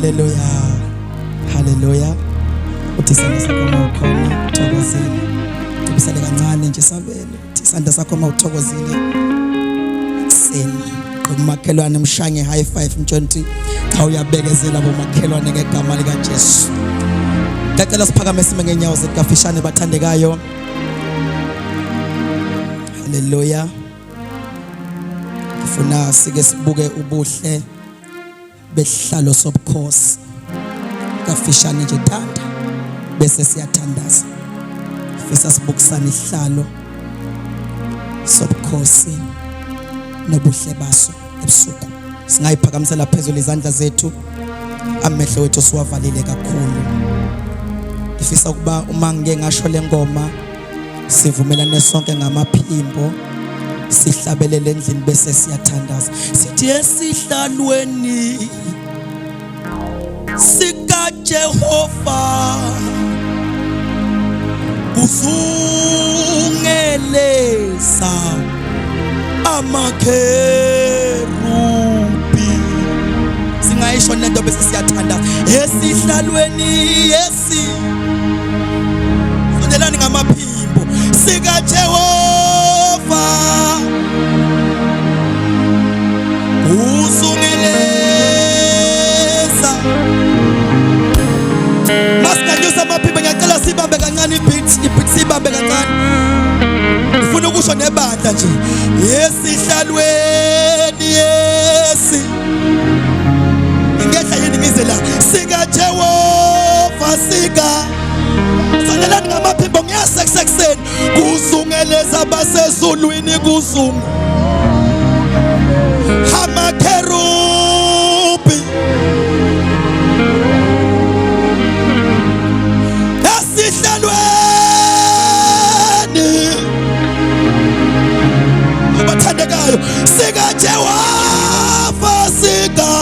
Hallelujah. Hallelujah. Uthi isandla sakho mawukhona uthokozile. Tubisele kancane nje sabele. Uthi isandla sakho mawuthokozile. Seni. Kumakhelwane mshange high five mtshonti. Cha uyabekezela bomakhelwane ngegama lika Jesu. Ngicela siphakame sime ngenyawo zethu kafishane bathandekayo. Hallelujah. Ngifuna sike sibuke ubuhle besihlalo sobukhosi. Kafishane nje thanda bese siyathandaza. Fisa sibukisana isihlalo sobukhosi nobuhle baso ebusuku. Singayiphakamisela phezulu izandla zethu. Amehlo wethu siwavalile kakhulu. Ngifisa ukuba uma ngike ngasho lengoma sivumelane sonke ngamaphimbo sihlabelele endlini bese siyathandaza. Sithi esihlalweni sika Jehova kuzungeleza amakerubi. Singayisho lento bese siyathandaza. Esihlalweni sondelani ngamaphimbo sika Jehova uzungeleza. Masikanyusa amaphimbo ngiyacela sibambe kancane ibeat sibambe kancane. Ngifuna ukusho nebandla nje. Esihlalweni ingehla yini ngize la sika Jehova sika sondelani ngamaphimbo ngiyasekuseni kuzungeleza basezulwini kuzunga amakerubi esihlalweni abathandekayo sika Jehova sika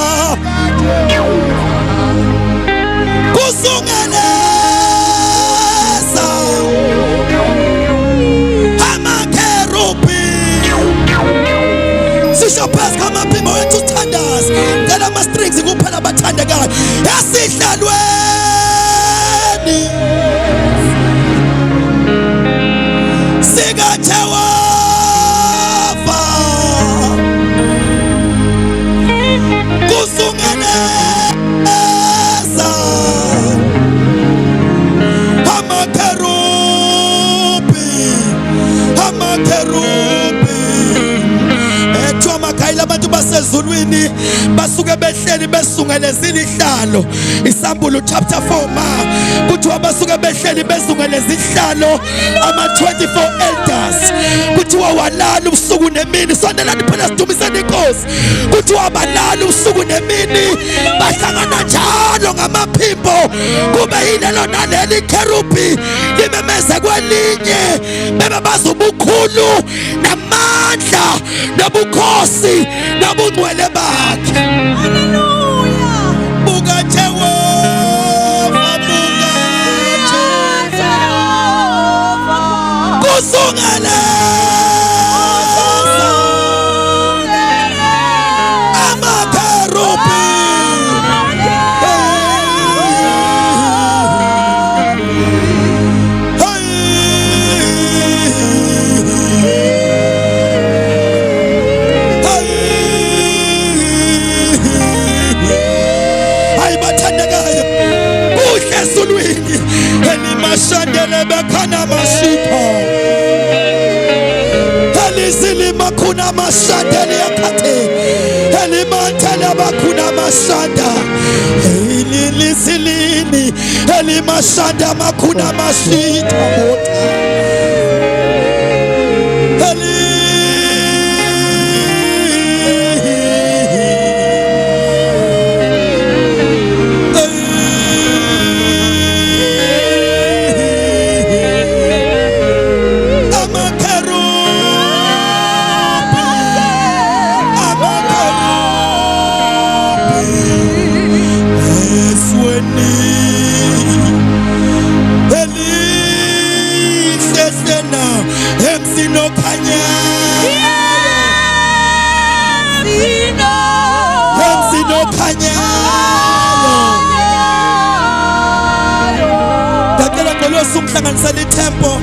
kuzungeleza amakerubi. Sisho phasi ngamaphimbo wethu sithandaza. Ngala ama-strings kuphela abathandekayo esihlalweni sika Jehova kuzungeleza amakerubi. Ethu amakhayila abantu basezulwini basuke behleli besungelezile ihlalo. Isambulo chapter 4 kuthiwa basuke behleli besungelezile ihlalo ama-24 elders. Kuthiwa walala ubusuku nemini. Sondelani phela sidumiseni inkosi. Kuthiwa balala ubusuku nemini bahlangana njalo ngamaphimbo. Kube yilelo naleli kerubi limemeze kwelinye bebe bazubukhulu namandla nobukhosi nobungcwele bakhe. Hallelujah. Buka Jehova, buka Jehova kuzungeleza amakerubi. Elimashadele bekana mashipho elizilima kuna mashadele yakate elimantele bakuna mashada elilizilini elimashada makuna mashita ngicela usumhlanganisela itempo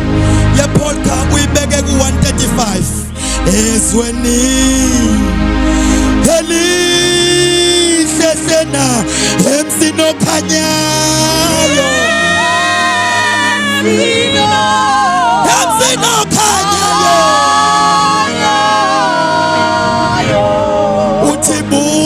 yepolka uyibeke ku 135 ezweni elihle sena emsini okhanyayo